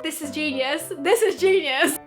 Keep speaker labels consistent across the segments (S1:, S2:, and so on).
S1: This is genius. This is genius.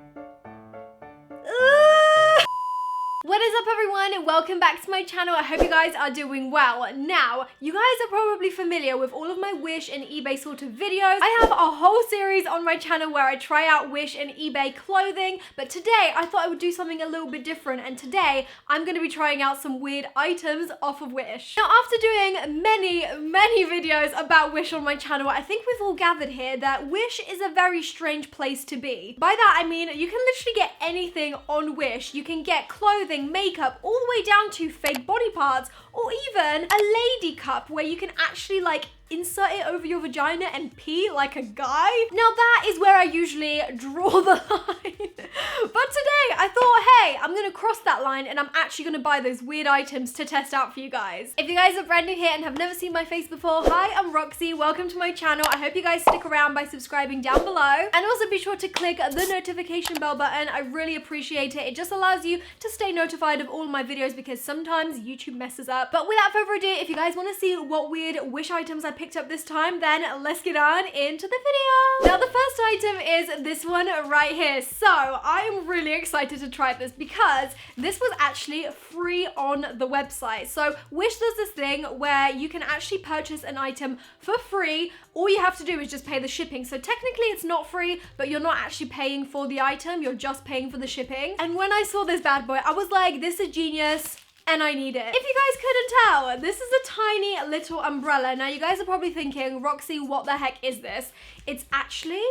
S1: What is up, everyone? Welcome back to my channel. I hope you guys are doing well. Now, you guys are probably familiar with all of my Wish and eBay sort of videos. I have a whole series on my channel where I try out Wish and eBay clothing, but today I thought I would do something a little bit different, and today I'm going to be trying out some weird items off of Wish. Now, after doing many videos about Wish on my channel, I think we've all gathered here that Wish is a very strange place to be. By that, I mean you can literally get anything on Wish. You can get clothing, makeup, all the way down to fake body parts, or even a lady cup where you can actually like insert it over your vagina and pee like a guy. Now that is where I usually draw the line. But today I thought, hey, I'm gonna cross that line and I'm actually gonna buy those weird items to test out for you guys. If you guys are brand new here and have never seen my face before, hi, I'm Roxy. Welcome to my channel. I hope you guys stick around by subscribing down below. And also be sure to click the notification bell button. I really appreciate it. It just allows you to stay notified of all my videos because sometimes YouTube messes up. But without further ado, if you guys want to see what weird Wish items I picked up this time, then let's get on into the video. Now the first item is this one right here. So I am really excited to try this because this was actually free on the website. So Wish does this thing where you can actually purchase an item for free. All you have to do is just pay the shipping. So technically it's not free, but you're not actually paying for the item, you're just paying for the shipping. And when I saw this bad boy, I was like, this is genius. And I need it. If you guys couldn't tell, this is a tiny little umbrella. Now you guys are probably thinking, Roxy, what the heck is this? It's actually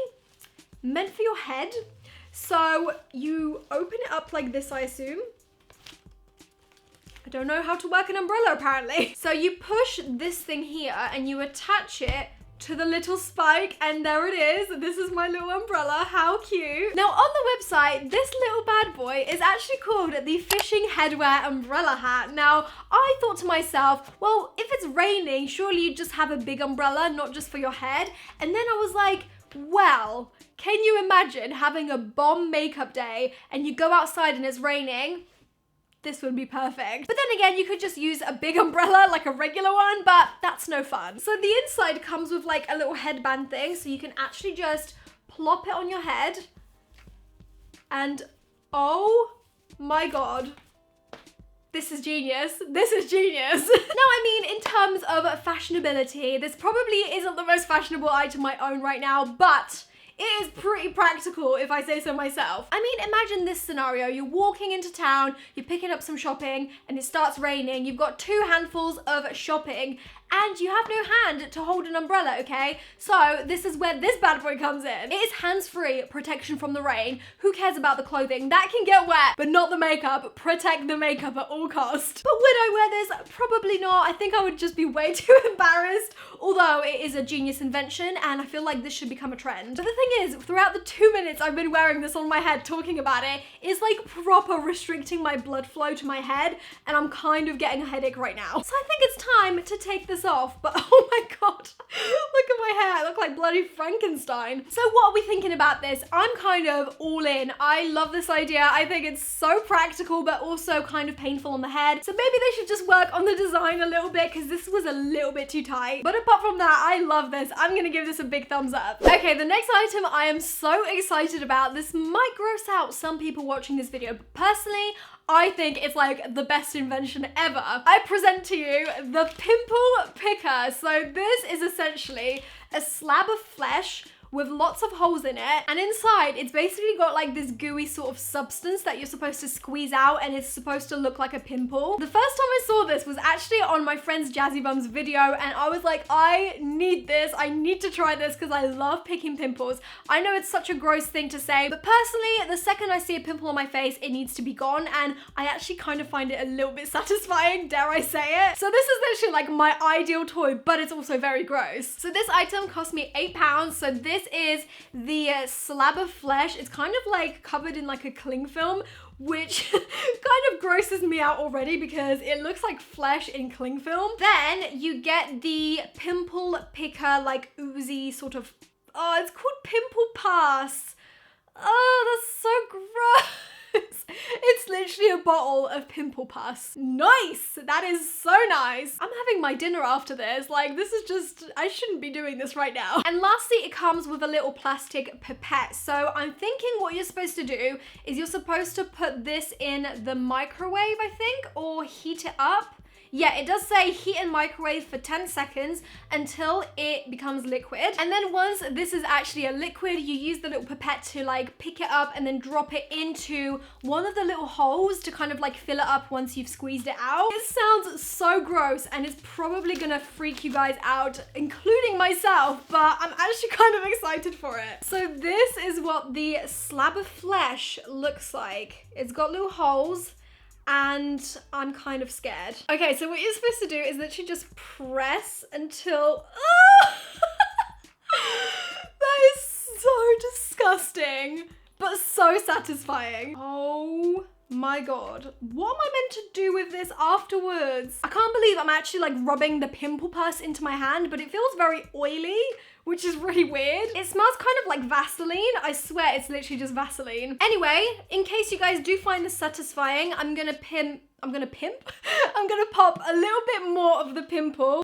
S1: meant for your head. So you open it up like this, I assume. I don't know how to work an umbrella apparently. So you push this thing here and you attach it to the little spike, and there it is. This is my little umbrella. How cute. Now on the website, this little bad boy is actually called the fishing headwear umbrella hat. Now I thought to myself, well, if it's raining, surely you just have a big umbrella, not just for your head. And then I was like, well, can you imagine having a bomb makeup day and you go outside and it's raining? This would be perfect. But then again, you could just use a big umbrella like a regular one, but that's no fun. So the inside comes with like a little headband thing, so you can actually just plop it on your head. And oh my God, this is genius. This is genius. Now, I mean, in terms of fashionability, this probably isn't the most fashionable item I own right now, but it is pretty practical if I say so myself. I mean, imagine this scenario. You're walking into town, you're picking up some shopping, and it starts raining. You've got 2 handfuls of shopping, and you have no hand to hold an umbrella, okay? So this is where this bad boy comes in. It is hands-free protection from the rain. Who cares about the clothing? That can get wet, but not the makeup. Protect the makeup at all costs. But would I wear this? Probably not. I think I would just be way too embarrassed, although it is a genius invention, and I feel like this should become a trend. But the thing is, throughout the 2 minutes I've been wearing this on my head talking about it, it's like proper restricting my blood flow to my head, and I'm kind of getting a headache right now. So I think it's time to take this off, but oh my God, look at my hair, I look like bloody Frankenstein. So what are we thinking about this? I'm kind of all in. I love this idea. I think it's so practical, but also kind of painful on the head. So maybe they should just work on the design a little bit because this was a little bit too tight. But apart from that, I love this. I'm gonna give this a big thumbs up. Okay, the next item I am so excited about. This might gross out some people watching this video, but personally, I think it's like the best invention ever. I present to you the pimple picker. So this is essentially a slab of flesh with lots of holes in it, and inside it's basically got like this gooey sort of substance that you're supposed to squeeze out, and it's supposed to look like a pimple. The first time I saw this was actually on my friend's Jazzy Bums video, and I was like, I need this. I need to try this because I love picking pimples. I know it's such a gross thing to say, but personally, the second I see a pimple on my face, it needs to be gone, and I actually kind of find it a little bit satisfying, dare I say it. So this is literally like my ideal toy, but it's also very gross. So this item cost me £8, so this is the slab of flesh. It's kind of like covered in like a cling film, which kind of grosses me out already because it looks like flesh in cling film. Then you get the pimple picker, like oozy sort of, oh, it's called Pimple Pass. Oh, that's so gross. It's literally a bottle of pimple pus. Nice! That is so nice. I'm having my dinner after this. Like, this is just, I shouldn't be doing this right now. And lastly, it comes with a little plastic pipette. So I'm thinking what you're supposed to do is you're supposed to put this in the microwave, I think, or heat it up. Yeah, it does say heat and microwave for 10 seconds until it becomes liquid. And then once this is actually a liquid, you use the little pipette to like pick it up and then drop it into one of the little holes to kind of like fill it up once you've squeezed it out. It sounds so gross and it's probably gonna freak you guys out, including myself, but I'm actually kind of excited for it. So this is what the slab of flesh looks like. It's got little holes, and I'm kind of scared. Okay, so what you're supposed to do is literally just press until... That is so disgusting, but so satisfying. Oh my God. What am I meant to do with this afterwards? I can't believe I'm actually like rubbing the pimple pus into my hand, but it feels very oily, which is really weird. It smells kind of like Vaseline. I swear it's literally just Vaseline. Anyway, in case you guys do find this satisfying, I'm gonna pop a little bit more of the pimple.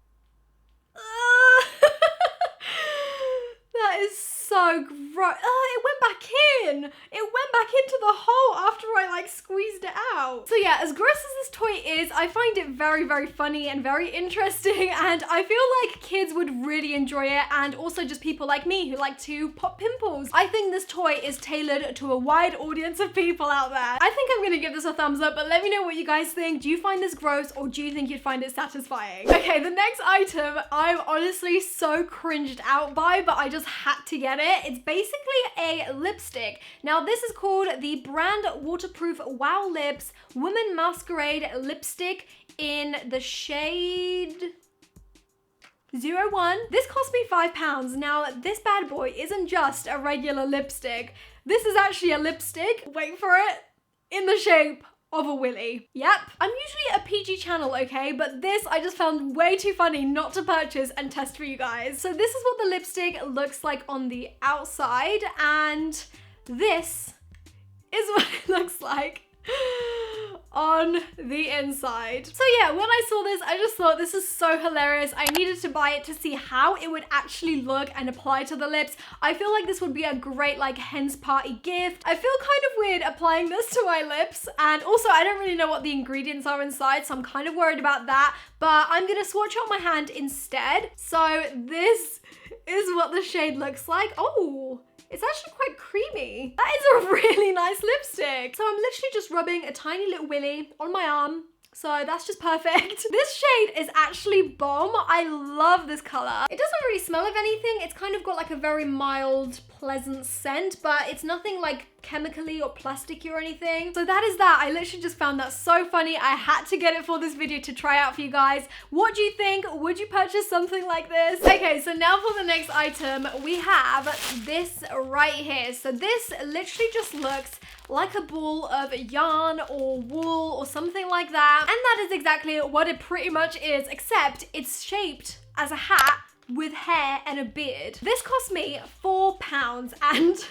S1: That is so gross. It went back in. It went back into the hole after I like squeezed it out. So yeah, as gross as this toy is, I find it very, very funny and very interesting, and I feel like kids would really enjoy it, and also just people like me who like to pop pimples. I think this toy is tailored to a wide audience of people out there. I think I'm gonna give this a thumbs up, but let me know what you guys think. Do you find this gross, or do you think you'd find it satisfying? Okay, the next item I'm honestly so cringed out by, but I just had to get it. It's basically a lipstick. Now this is called the Brand Waterproof Wow Lips Woman Masquerade Lipstick in the shade 01. This cost me £5. Now this bad boy isn't just a regular lipstick. This is actually a lipstick, wait for it, in the shape of a willy. Yep. I'm usually a PG channel, okay? But this I just found way too funny not to purchase and test for you guys. So this is what the lipstick looks like on the outside, and this is what it looks like on the inside. So yeah, when I saw this, I just thought this is so hilarious. I needed to buy it to see how it would actually look and apply to the lips. I feel like this would be a great like hen's party gift. I feel kind of weird applying this to my lips, and also I don't really know what the ingredients are inside, so I'm kind of worried about that, but I'm gonna swatch out my hand instead. So this is what the shade looks like. Oh, it's actually quite creamy. That is a really nice lipstick. So I'm literally just rubbing a tiny little willy on my arm. So that's just perfect. This shade is actually bomb. I love this color. It doesn't really smell of anything. It's kind of got like a very mild, pleasant scent, but it's nothing like chemically or plasticky or anything. So that is that. I literally just found that so funny. I had to get it for this video to try out for you guys. What do you think? Would you purchase something like this? Okay, so now for the next item, we have this right here. So this literally just looks like a ball of yarn or wool or something like that. And that is exactly what it pretty much is, except it's shaped as a hat with hair and a beard. This cost me £4 and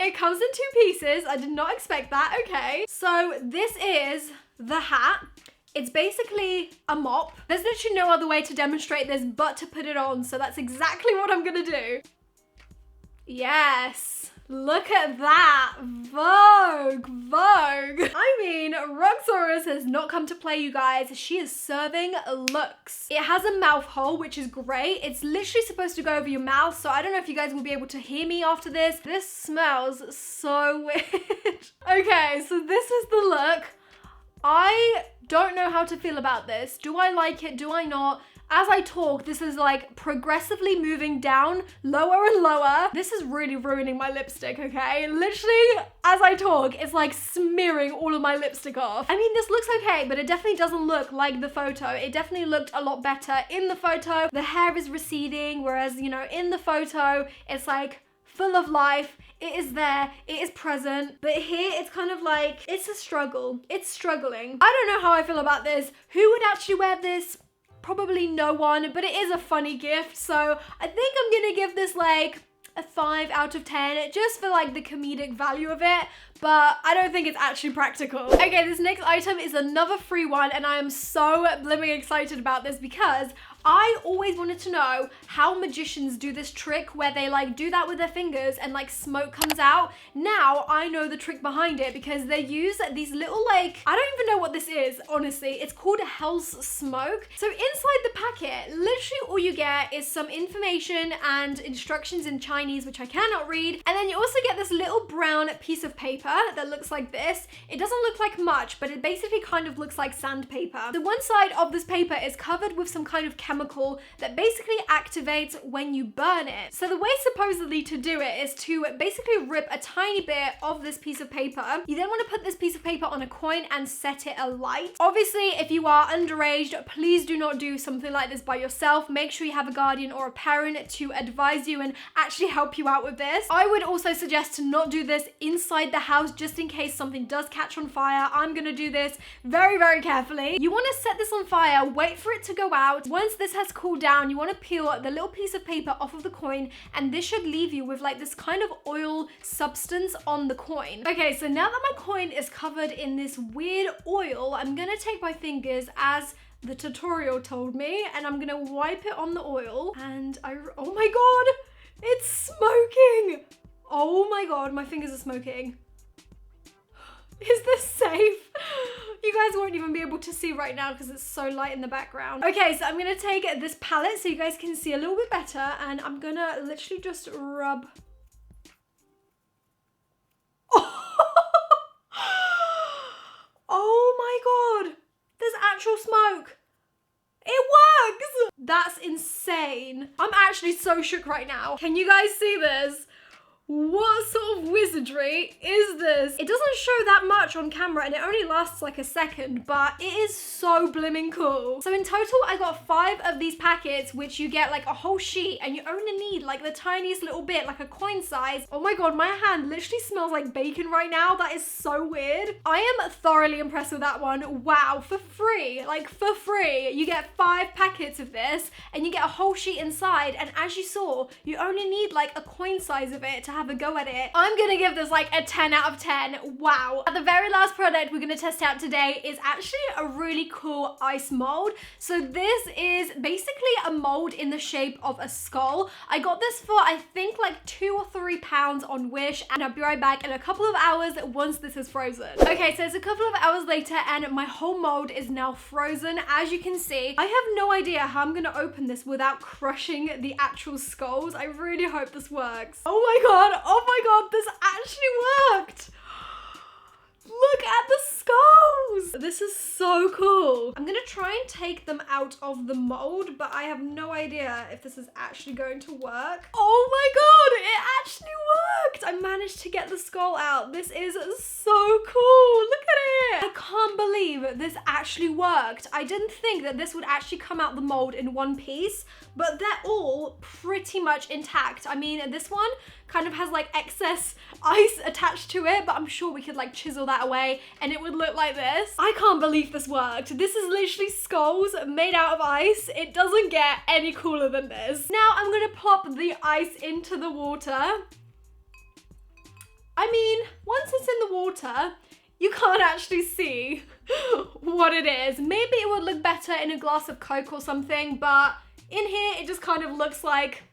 S1: it comes in 2 pieces. I did not expect that, okay. So this is the hat. It's basically a mop. There's literally no other way to demonstrate this but to put it on, so that's exactly what I'm gonna do. Yes. Look at that. Vogue, Vogue. I mean, Roxxsaurus has not come to play, you guys. She is serving looks. It has a mouth hole, which is great. It's literally supposed to go over your mouth, so I don't know if you guys will be able to hear me after this. This smells so weird. Okay, so this is the look. I don't know how to feel about this. Do I like it? Do I not? As I talk, this is like progressively moving down lower and lower. This is really ruining my lipstick, okay? Literally, as I talk, it's like smearing all of my lipstick off. I mean, this looks okay, but it definitely doesn't look like the photo. It definitely looked a lot better in the photo. The hair is receding, whereas, you know, in the photo, it's like full of life. It is there, it is present, but here it's kind of like, it's a struggle. It's struggling. I don't know how I feel about this. Who would actually wear this? Probably no one, but it is a funny gift, so I think I'm gonna give this like a 5 out of 10 just for like the comedic value of it, but I don't think it's actually practical. Okay, this next item is another free one, and I am so blimming excited about this because I always wanted to know how magicians do this trick where they like do that with their fingers and like smoke comes out. Now I know the trick behind it because they use these little like, I don't even know what this is, honestly. It's called Hell's Smoke. So inside the packet, literally all you get is some information and instructions in Chinese, which I cannot read. And then you also get this little brown piece of paper that looks like this. It doesn't look like much, but it basically kind of looks like sandpaper. The one side of this paper is covered with some kind of chemical that basically activates when you burn it. So the way supposedly to do it is to basically rip a tiny bit of this piece of paper. You then want to put this piece of paper on a coin and set it alight. Obviously, if you are underage, please do not do something like this by yourself. Make sure you have a guardian or a parent to advise you and actually help you out with this. I would also suggest to not do this inside the house just in case something does catch on fire. I'm gonna do this very, very carefully. You want to set this on fire, wait for it to go out. Once this has cooled down, you want to peel the little piece of paper off of the coin, and this should leave you with like this kind of oil substance on the coin. Okay, so now that my coin is covered in this weird oil, I'm gonna take my fingers as the tutorial told me, and I'm gonna wipe it on the oil, and oh my god, it's smoking! Oh my god, my fingers are smoking. Is this safe? You guys won't even be able to see right now because it's so light in the background. Okay, so I'm gonna take this palette so you guys can see a little bit better, and I'm gonna literally just rub. Oh my god, there's actual smoke. It works! That's insane. I'm actually so shook right now. Can you guys see this? What sort of wizardry is this? It doesn't show that much on camera and it only lasts like a second, but it is so blimming cool. So in total, I got 5 of these packets, which you get like a whole sheet, and you only need like the tiniest little bit, like a coin size. Oh my god, my hand literally smells like bacon right now. That is so weird. I am thoroughly impressed with that one. Wow, for free, like for free. You get 5 packets of this and you get a whole sheet inside, and as you saw, you only need like a coin size of it to have a go at it. I'm gonna give this like a 10 out of 10. Wow. The very last product we're gonna test out today is actually a really cool ice mold. So this is basically a mold in the shape of a skull. I got this for I think like £2 or £3 on Wish, and I'll be right back in a couple of hours once this is frozen. Okay, so it's a couple of hours later and my whole mold is now frozen. As you can see, I have no idea how I'm gonna open this without crushing the actual skulls. I really hope this works. Oh my god, this actually worked! Look at the skulls! This is so cool. I'm gonna try and take them out of the mold, but I have no idea if this is actually going to work. Oh my god, it actually worked! I managed to get the skull out. This is so cool. Look at it! I can't believe this actually worked. I didn't think that this would actually come out the mold in one piece, but they're all pretty much intact. I mean, this one kind of has like excess ice attached to it, but I'm sure we could like chisel that away and it would look like this. I can't believe this worked. This is literally skulls made out of ice. It doesn't get any cooler than this. Now I'm gonna plop the ice into the water. I mean, once it's in the water, you can't actually see what it is. Maybe it would look better in a glass of Coke or something, but in here it just kind of looks like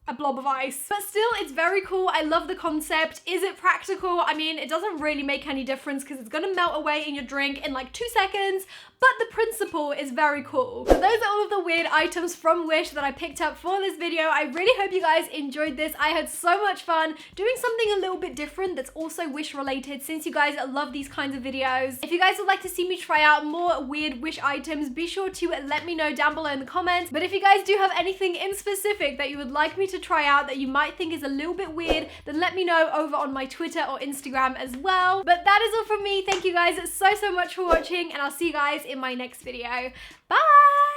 S1: a blob of ice. But still, it's very cool. I love the concept. Is it practical? I mean, it doesn't really make any difference because it's gonna melt away in your drink in like 2 seconds, but the principle is very cool. So those are all of the weird items from Wish that I picked up for this video. I really hope you guys enjoyed this. I had so much fun doing something a little bit different that's also Wish related, since you guys love these kinds of videos. If you guys would like to see me try out more weird Wish items, be sure to let me know down below in the comments. But if you guys do have anything in specific that you would like me to try out that you might think is a little bit weird, then let me know over on my Twitter or Instagram as well. But that is all from me. Thank you guys so much for watching, and I'll see you guys in my next video. Bye!